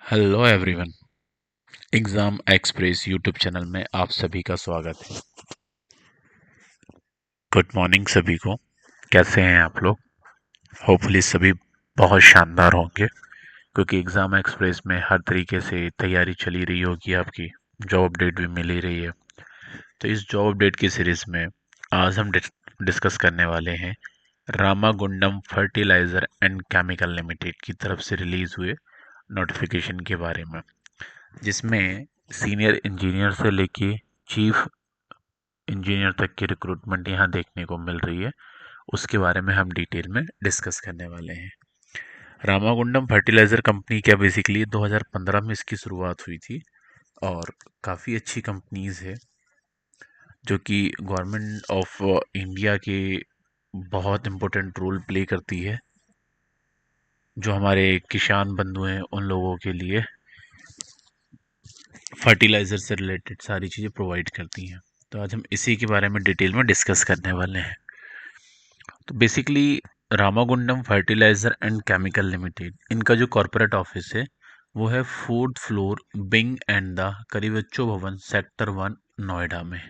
Hello everyone. Exam express YouTube channel में आप सभी का स्वागत है। गुड मॉर्निंग सभी को। कैसे हैं आप लोग? होपफुली सभी बहुत शानदार होंगे, क्योंकि एग्ज़ाम एक्सप्रेस में हर तरीके से तैयारी चली रही होगी आपकी। जॉब अपडेट भी मिल ही रही है। तो इस जॉब अपडेट की सीरीज़ में आज हम डिस्कस करने वाले हैं Ramagundam fertilizer and chemical limited की तरफ से रिलीज़ हुए नोटिफिकेशन के बारे में, जिसमें सीनियर इंजीनियर से लेके चीफ इंजीनियर तक की रिक्रूटमेंट यहाँ देखने को मिल रही है। उसके बारे में हम डिटेल में डिस्कस करने वाले हैं। रामागुंडम फर्टिलाइज़र कंपनी क्या बेसिकली 2015 में इसकी शुरुआत हुई थी और काफ़ी अच्छी कंपनीज है जो कि गवर्नमेंट ऑफ इंडिया के बहुत इम्पोर्टेंट रोल प्ले करती है, जो हमारे किसान बंधु हैं उन लोगों के लिए फर्टिलाइज़र से रिलेटेड सारी चीज़ें प्रोवाइड करती हैं। तो आज हम इसी के बारे में डिटेल में डिस्कस करने वाले हैं। तो basically Ramagundam fertilizer and chemical limited, इनका जो कॉरपोरेट ऑफिस है वो है 4th floor wing and the करीबच्चो भवन सेक्टर 1 नोएडा में।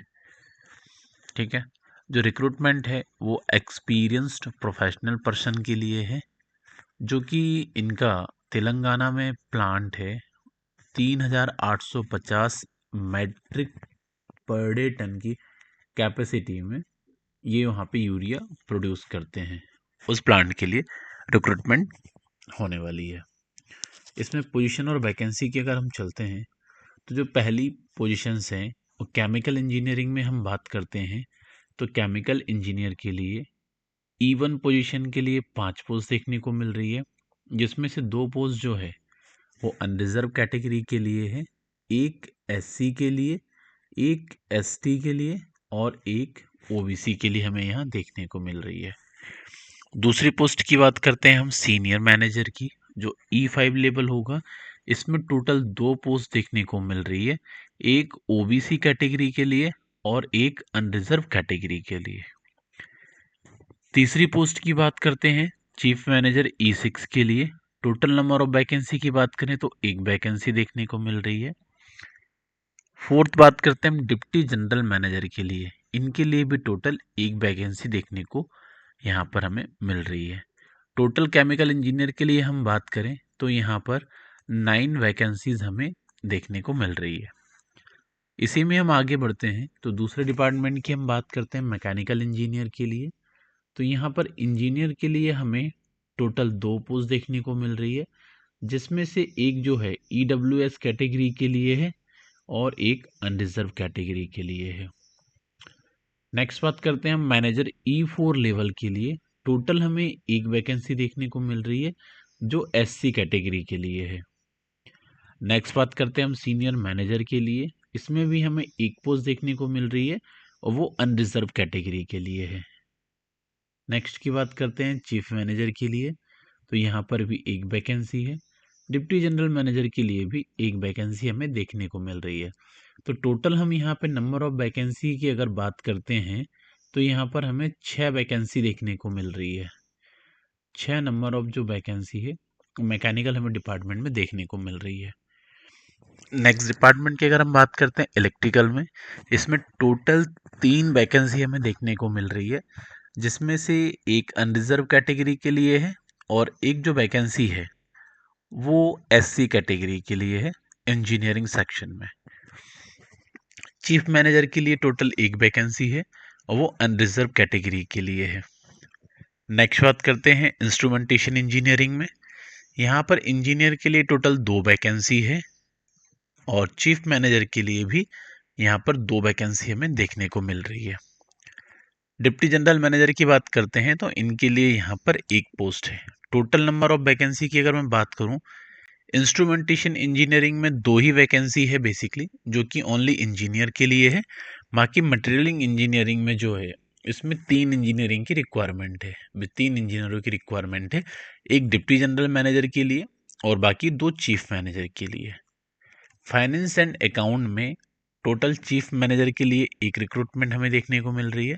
ठीक है। जो रिक्रूटमेंट है वो एक्सपीरियंस्ड प्रोफेशनल पर्सन के लिए है, जो कि इनका तेलंगाना में प्लांट है। 3850 मैट्रिक पर डे टन की कैपेसिटी में ये वहाँ पे यूरिया प्रोड्यूस करते हैं। उस प्लांट के लिए रिक्रूटमेंट होने वाली है। इसमें पोजीशन और वैकेंसी की अगर हम चलते हैं तो जो पहली पोजीशंस हैं वो केमिकल इंजीनियरिंग में हम बात करते हैं। तो केमिकल इंजीनियर के लिए E1 पोजीशन के लिए 5 पोस्ट देखने को मिल रही है, जिसमें से 2 पोस्ट जो है वो अनरिजर्व कैटेगरी के लिए है। एक SC के लिए, एक ST के लिए और एक OBC के लिए हमें यहाँ देखने को मिल रही है। दूसरी पोस्ट की बात करते हैं हम सीनियर मैनेजर की, जो E5 लेवल होगा। इसमें टोटल 2 पोस्ट देखने को मिल रही है, एक OBC कैटेगरी के लिए और एक अनरिजर्व कैटेगरी के लिए। तीसरी पोस्ट की बात करते हैं चीफ मैनेजर E6 के लिए। टोटल नंबर ऑफ वैकेंसी की बात करें तो एक वैकेंसी देखने को मिल रही है। फोर्थ बात करते हैं हम डिप्टी जनरल मैनेजर के लिए। इनके लिए भी टोटल एक वैकेंसी देखने को यहाँ पर हमें मिल रही है। टोटल केमिकल इंजीनियर के लिए हम बात करें तो यहाँ पर 9 वैकेंसीज हमें देखने को मिल रही है। इसी में हम आगे बढ़ते हैं तो दूसरे डिपार्टमेंट की हम बात करते हैं मैकेनिकल इंजीनियर के लिए। तो यहाँ पर इंजीनियर के लिए हमें टोटल 2 पोस्ट देखने को मिल रही है, जिसमें से एक जो है EWS कैटेगरी के लिए है और एक अनरिजर्व कैटेगरी के लिए है। नेक्स्ट बात करते हैं हम मैनेजर E4 लेवल के लिए। टोटल हमें एक वैकेंसी देखने को मिल रही है, जो SC कैटेगरी के लिए है। नेक्स्ट बात करते हैं हम सीनियर मैनेजर के लिए। इसमें भी हमें एक पोस्ट देखने को मिल रही है और वो अनरिजर्व कैटेगरी के लिए है। नेक्स्ट की बात करते हैं चीफ मैनेजर के लिए। तो यहाँ पर भी एक वैकेंसी है। डिप्टी जनरल मैनेजर के लिए भी एक वैकेंसी हमें देखने को मिल रही है। तो टोटल हम यहाँ पे नंबर ऑफ वैकेंसी की अगर बात करते हैं तो यहाँ पर हमें 6 वैकेंसी देखने को मिल रही है। 6 नंबर ऑफ जो वैकेंसी है मैकेनिकल हमें डिपार्टमेंट में देखने को मिल रही है। नेक्स्ट डिपार्टमेंट की अगर हम बात करते हैं इलेक्ट्रिकल में, इसमें टोटल 3 वैकेंसी हमें देखने को मिल रही है, जिसमें से एक अनरिजर्व कैटेगरी के लिए है और एक जो वैकेंसी है वो SC कैटेगरी के लिए है इंजीनियरिंग सेक्शन में। चीफ मैनेजर के लिए टोटल एक वैकेंसी है और वो अनरिजर्व कैटेगरी के लिए है। नेक्स्ट बात करते हैं इंस्ट्रूमेंटेशन इंजीनियरिंग में। यहाँ पर इंजीनियर के लिए टोटल 2 वैकेंसी है और चीफ मैनेजर के लिए भी यहाँ पर 2 वैकेंसी हमें देखने को मिल रही है। डिप्टी जनरल मैनेजर की बात करते हैं तो इनके लिए यहाँ पर एक पोस्ट है। टोटल नंबर ऑफ वैकेंसी की अगर मैं बात करूँ, इंस्ट्रूमेंटेशन इंजीनियरिंग में 2 ही वैकेंसी है बेसिकली, जो कि ओनली इंजीनियर के लिए है। बाकी मटेरियलिंग इंजीनियरिंग में जो है इसमें 3 इंजीनियरिंग की रिक्वायरमेंट है, 3 इंजीनियरों की रिक्वायरमेंट है, एक डिप्टी जनरल मैनेजर के लिए और बाकी 2 चीफ मैनेजर के लिए। फाइनेंस एंड अकाउंट में टोटल चीफ मैनेजर के लिए एक रिक्रूटमेंट हमें देखने को मिल रही है।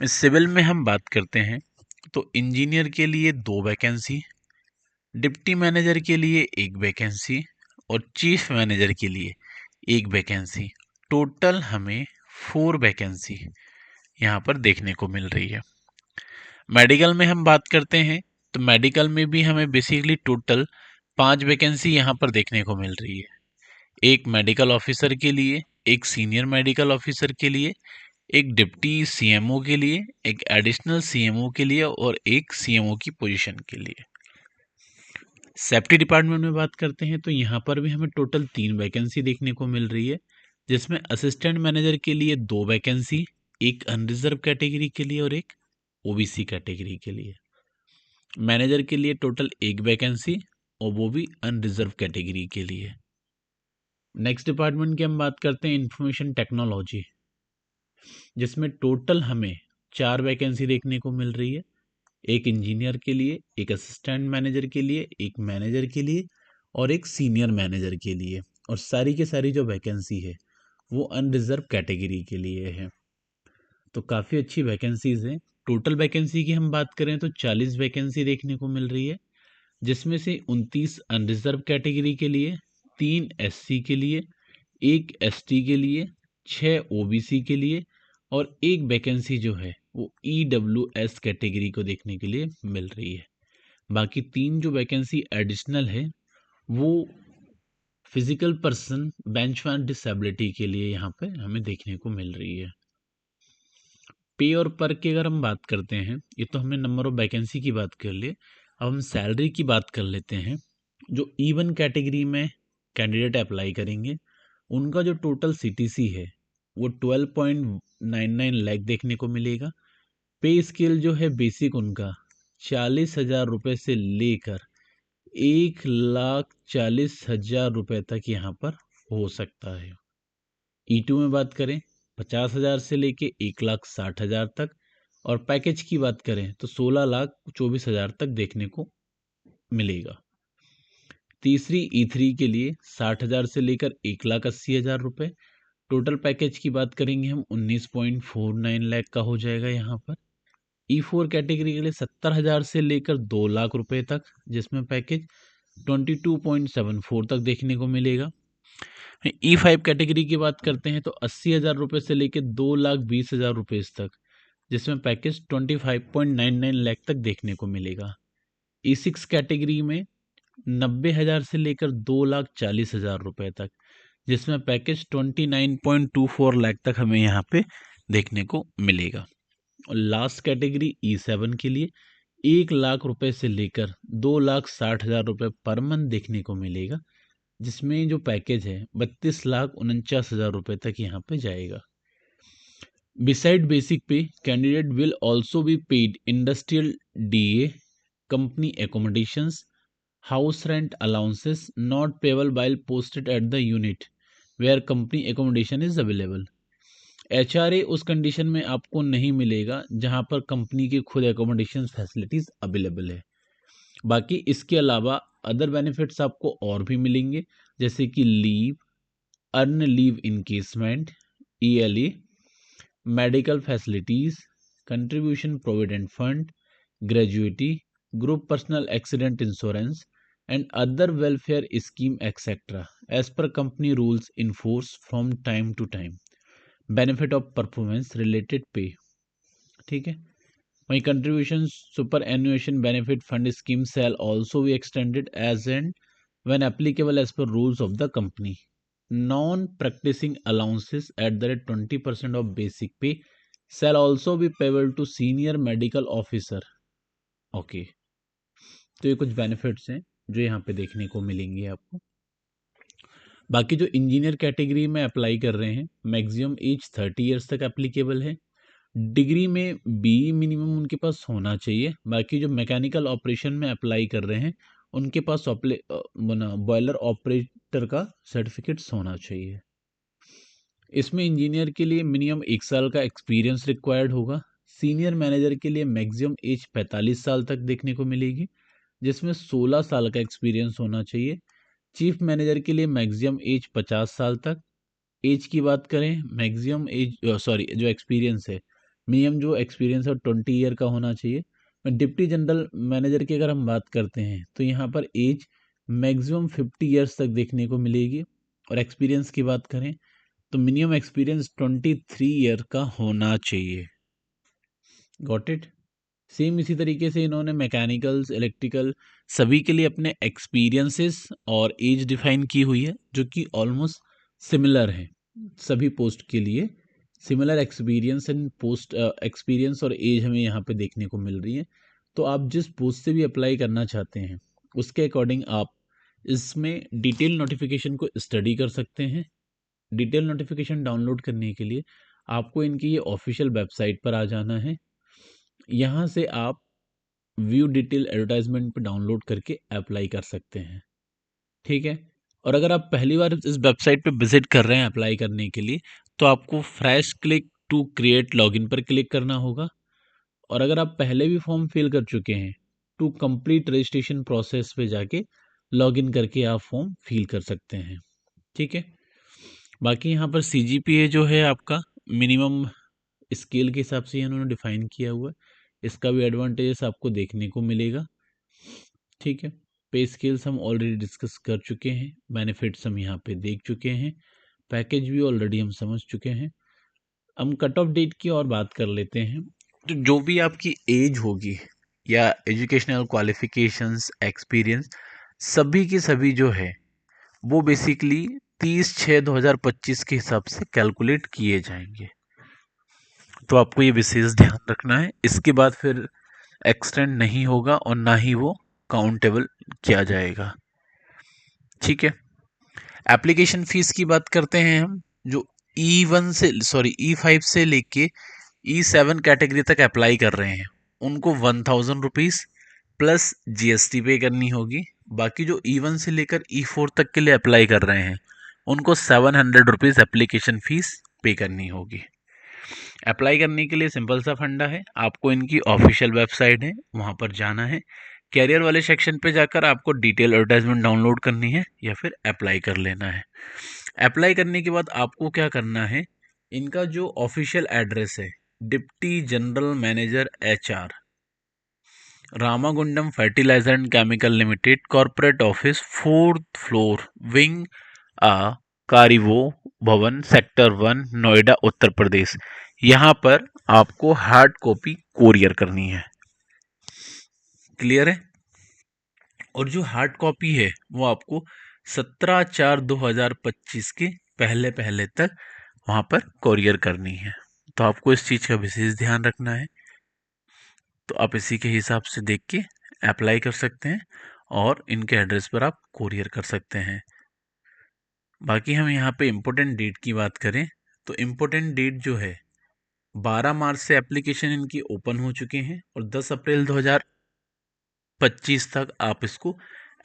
सिविल में हम बात करते हैं तो इंजीनियर के लिए 2 वैकेंसी, डिप्टी मैनेजर के लिए एक वैकेंसी और चीफ मैनेजर के लिए 1 वैकेंसी। टोटल हमें 4 वैकेंसी यहाँ पर देखने को मिल रही है। मेडिकल में हम बात करते हैं तो मेडिकल में भी हमें बेसिकली टोटल 5 वैकेंसी यहाँ पर देखने को मिल रही है। एक मेडिकल ऑफिसर के लिए, एक सीनियर मेडिकल ऑफिसर के लिए, एक डिप्टी सीएमओ के लिए, एक एडिशनल सीएमओ के लिए और एक सीएमओ की पोजीशन के लिए। सेफ्टी डिपार्टमेंट में बात करते हैं तो यहाँ पर भी हमें टोटल 3 वैकेंसी देखने को मिल रही है, जिसमें असिस्टेंट मैनेजर के लिए 2 वैकेंसी, एक अनरिजर्व कैटेगरी के लिए और एक ओबीसी कैटेगरी के लिए। मैनेजर के लिए टोटल 1 वैकेंसी और वो भी अनरिजर्व कैटेगरी के लिए। नेक्स्ट डिपार्टमेंट की हम बात करते हैं इंफॉर्मेशन टेक्नोलॉजी, जिसमें टोटल हमें 4 वैकेंसी देखने को मिल रही है। एक इंजीनियर के लिए, एक असिस्टेंट मैनेजर के लिए, एक मैनेजर के लिए और एक सीनियर मैनेजर के लिए। और सारी की सारी जो वैकेंसी है वो अनरिजर्व कैटेगरी के लिए है। तो काफ़ी अच्छी वैकेंसीज हैं। टोटल वैकेंसी की हम बात करें तो 40 वैकेंसी देखने को मिल रही है, जिसमें से 29 अनरिजर्व कैटेगरी के लिए, 3 एससी के लिए, 1 एसटी के लिए, 6 ओबीसी के लिए और एक वैकेंसी जो है वो ईडब्ल्यूएस कैटेगरी को देखने के लिए मिल रही है। बाकी 3 जो वैकेंसी एडिशनल है वो फिजिकल पर्सन बेंचमार्क डिसेबिलिटी के लिए यहाँ पे हमें देखने को मिल रही है। पे और पर की अगर हम बात करते हैं, ये तो हमने नंबर ऑफ वैकेंसी की बात कर ली, अब हम सैलरी की बात कर लेते हैं। जो E1 कैटेगरी में कैंडिडेट अप्लाई करेंगे उनका जो टोटल सीटीसी है वो 12.99 लाख देखने को मिलेगा। पे स्केल जो है बेसिक उनका 40,000 रुपये से लेकर 1,40,000 रुपये तक यहाँ पर हो सकता है। E2 में बात करें 50,000 से लेके 1,60,000 तक, और पैकेज की बात करें तो 16,24,000 तक देखने को मिलेगा। तीसरी E3 के लिए 60,000 से लेकर 1,80,000 रुपये। टोटल पैकेज की बात करेंगे हम 19.49 लाख का हो जाएगा यहाँ पर। E4 कैटेगरी के लिए 70,000 से लेकर 2 लाख रुपए तक, जिसमें पैकेज 22.74 तक देखने को मिलेगा। E5 कैटेगरी की बात करते हैं तो 80,000 रुपये से लेकर 2,20,000 रुपये तक, जिसमें पैकेज 25.99 लाख तक देखने को मिलेगा। E6 कैटेगरी में 90,000 से लेकर 2,40,000 रुपये तक, जिसमें पैकेज 29.24 लाख तक हमें यहाँ पे देखने को मिलेगा। और लास्ट कैटेगरी E7 के लिए 1 लाख रुपए से लेकर 2,60,000 रुपये पर मंथ देखने को मिलेगा, जिसमें जो पैकेज है 32,49,000 रुपये तक यहाँ पे जाएगा। बिसाइड बेसिक पे candidate will also be paid industrial DA, company accommodations, house rent allowances not payable while posted at the unit where company accommodation is available. HRA उस कंडीशन में आपको नहीं मिलेगा जहां पर कंपनी की खुद एकोमोडेशन फैसिलिटीज अवेलेबल है। बाकी इसके अलावा अदर बेनिफिट्स आपको और भी मिलेंगे, जैसे कि leave, earn leave encasement, ELA, medical facilities, contribution provident fund, gratuity, group personal accident insurance and other welfare scheme etc as per company rules in force from time to time. benefit of performance related pay, ठीक है। वहीं contribution superannuation benefit fund scheme shall also be extended as and when applicable as per rules of the company. non practicing allowances at the rate 20% of basic pay shall also be payable to senior medical officer. Okay तो ये कुछ benefits हैं जो यहाँ पे देखने को मिलेंगे आपको। बाकी जो इंजीनियर कैटेगरी में अप्लाई कर रहे हैं मैक्सिमम एज 30 इयर्स तक एप्लीकेबल है। डिग्री में BE मिनिमम उनके पास होना चाहिए। बाकी जो मैकेनिकल ऑपरेशन में अप्लाई कर रहे हैं उनके पास बॉयलर ऑपरेटर का सर्टिफिकेट्स होना चाहिए। इसमें इंजीनियर के लिए मिनिमम 1 साल का एक्सपीरियंस रिक्वायर्ड होगा। सीनियर मैनेजर के लिए मैक्सिमम एज 45 साल तक देखने को मिलेगी, जिसमें 16 साल का एक्सपीरियंस होना चाहिए। चीफ मैनेजर के लिए मैक्सिमम एज 50 साल तक। एज की बात करें मैक्सिमम एज जो एक्सपीरियंस है मिनिमम जो एक्सपीरियंस है 20 ईयर का होना चाहिए। डिप्टी जनरल मैनेजर की अगर हम बात करते हैं तो यहाँ पर एज मैक्सिमम 50 ईयर्स तक देखने को मिलेगी। और एक्सपीरियंस की बात करें तो मिनिमम एक्सपीरियंस 23 ईयर का होना चाहिए। Got it. सेम इसी तरीके से इन्होंने मैकेनिकल्स, इलेक्ट्रिकल सभी के लिए अपने एक्सपीरियंसेस और एज डिफाइन की हुई है, जो कि ऑलमोस्ट सिमिलर है। सभी पोस्ट के लिए similar experience and post experience और एज हमें यहाँ पे देखने को मिल रही है। तो आप जिस पोस्ट से भी अप्लाई करना चाहते हैं उसके अकॉर्डिंग आप इसमें डिटेल नोटिफिकेशन को स्टडी कर सकते हैं। डिटेल नोटिफिकेशन डाउनलोड करने के लिए आपको इनकी ये ऑफिशियल वेबसाइट पर आ जाना है। यहाँ से आप व्यू डिटेल एडवर्टाइजमेंट पे डाउनलोड करके अप्लाई कर सकते हैं। ठीक है। और अगर आप पहली बार इस वेबसाइट पे विजिट कर रहे हैं अप्लाई करने के लिए, तो आपको fresh click to create login पर क्लिक करना होगा। और अगर आप पहले भी फॉर्म फिल कर चुके हैं, टू कंप्लीट रजिस्ट्रेशन प्रोसेस पे जाके लॉगिन करके आप फॉर्म फिल कर सकते हैं। ठीक है। बाकी यहाँ पर CGPA जो है आपका मिनिमम स्केल के हिसाब से इन्होंने डिफाइन किया हुआ है। इसका भी एडवांटेजेस आपको देखने को मिलेगा। ठीक है। पे स्केल्स हम ऑलरेडी डिस्कस कर चुके हैं, बेनिफिट्स हम यहाँ पे देख चुके हैं, पैकेज भी ऑलरेडी हम समझ चुके हैं। हम कट ऑफ डेट की और बात कर लेते हैं। तो जो भी आपकी एज होगी या एजुकेशनल क्वालिफिकेशंस, एक्सपीरियंस, सभी की सभी जो है वो बेसिकली 30/6/2025 के हिसाब से कैलकुलेट किए जाएंगे। तो आपको ये विशेष ध्यान रखना है। इसके बाद फिर एक्सटेंड नहीं होगा और ना ही वो काउंटेबल किया जाएगा। ठीक है। एप्लीकेशन फीस की बात करते हैं हम। जो E5 से लेके E7 कैटेगरी तक अप्लाई कर रहे हैं उनको 1000 रुपीज़ प्लस GST पे करनी होगी। बाकी जो E1 से लेकर E4 तक के लिए अप्लाई कर रहे हैं उनको 700 रुपीज़ एप्लीकेशन फीस पे करनी होगी। अप्लाई करने के लिए सिंपल सा फंडा है, आपको इनकी ऑफिशियल वेबसाइट है वहाँ पर जाना है, कैरियर वाले सेक्शन पे जाकर आपको डिटेल एडवर्टाइजमेंट डाउनलोड करनी है या फिर अप्लाई कर लेना है। अप्लाई करने के बाद आपको क्या करना है, इनका जो ऑफिशियल एड्रेस है, deputy general manager HR, Ramagundam fertilizer and chemical limited, corporate office, 4th floor, wing कारिवो भवन, सेक्टर 1, नोएडा, उत्तर प्रदेश। यहाँ पर आपको हार्ड कॉपी कोरियर करनी है। क्लियर है। और जो हार्ड कॉपी है वो आपको 17/4/2025 के पहले पहले तक वहाँ पर कोरियर करनी है। तो आपको इस चीज़ का विशेष ध्यान रखना है। तो आप इसी के हिसाब से देख के अप्लाई कर सकते हैं और इनके एड्रेस पर आप कोरियर कर सकते हैं। बाकी हम यहाँ पे इम्पोर्टेंट डेट की बात करें तो इम्पोर्टेंट डेट जो है 12 मार्च से एप्लीकेशन इनकी ओपन हो चुके हैं और 10 अप्रैल 2025 तक आप इसको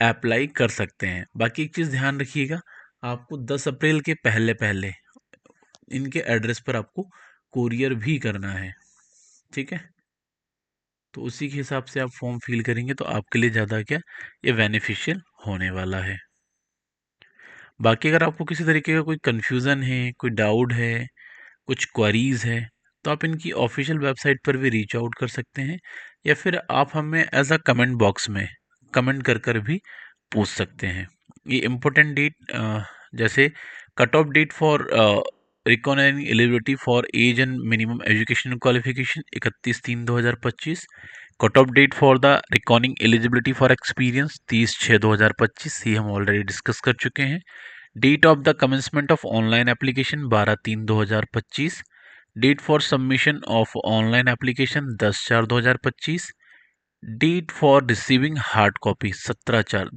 अप्लाई कर सकते हैं। बाकी एक चीज़ ध्यान रखिएगा, आपको 10 अप्रैल के पहले पहले इनके एड्रेस पर आपको कोरियर भी करना है। ठीक है। तो उसी के हिसाब से आप फॉर्म फिल करेंगे तो आपके लिए ज़्यादा क्या ये बेनिफिशियल होने वाला है। बाकी अगर आपको किसी तरीके का कोई कन्फ्यूज़न है, कोई डाउट है, कुछ क्वेरीज है, तो आप इनकी ऑफिशियल वेबसाइट पर भी रीच आउट कर सकते हैं या फिर आप हमें एज अ कमेंट बॉक्स में कमेंट कर कर भी पूछ सकते हैं। ये इम्पोर्टेंट डेट जैसे cut off date for recognising eligibility for age and minimum education qualification 31/3/2025। Cut off date for the recording eligibility for experience 30/6/2025, ये हम ऑलरेडी डिस्कस कर चुके हैं। Date of the commencement of online application 12/3/2025। Date for submission of online application 10/4/2025। Date for receiving hard copy 17/4,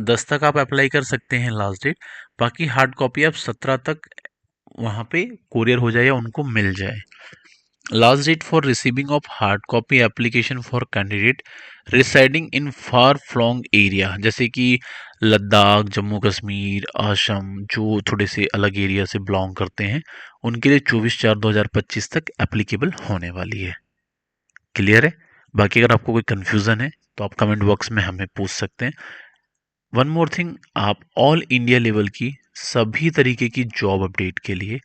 10 तक आप apply कर सकते हैं लास्ट डेट। बाकी हार्ड कॉपी आप 17 तक वहाँ पे कोरियर हो जाए या उनको मिल जाए। Last date for receiving of hard copy application for candidate residing in far flung area, जैसे कि लद्दाख, जम्मू कश्मीर, असम, जो थोड़े से अलग एरिया से बिलोंग करते हैं, उनके लिए 24/4/2025 तक एप्लीकेबल होने वाली है। क्लियर है। बाकी अगर आपको कोई कन्फ्यूज़न है तो आप कमेंट बॉक्स में हमें पूछ सकते हैं। वन मोर थिंग, आप ऑल इंडिया लेवल की सभी तरीके की जॉब अपडेट के लिए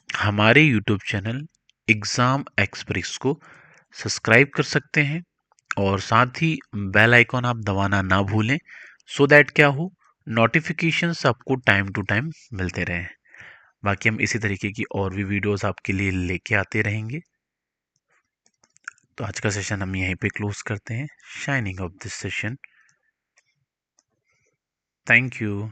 हमारे यूट्यूब चैनल एग्ज़ाम एक्सप्रेस को सब्सक्राइब कर सकते हैं और साथ ही बेल आइकॉन आप दबाना ना भूलें सो दैट क्या हो, नोटिफिकेशंस आपको टाइम टू टाइम मिलते रहें। बाकी हम इसी तरीके की और भी वीडियोस आपके लिए लेके आते रहेंगे। तो आज का सेशन हम यहीं पे क्लोज करते हैं। Shining of this session. Thank you.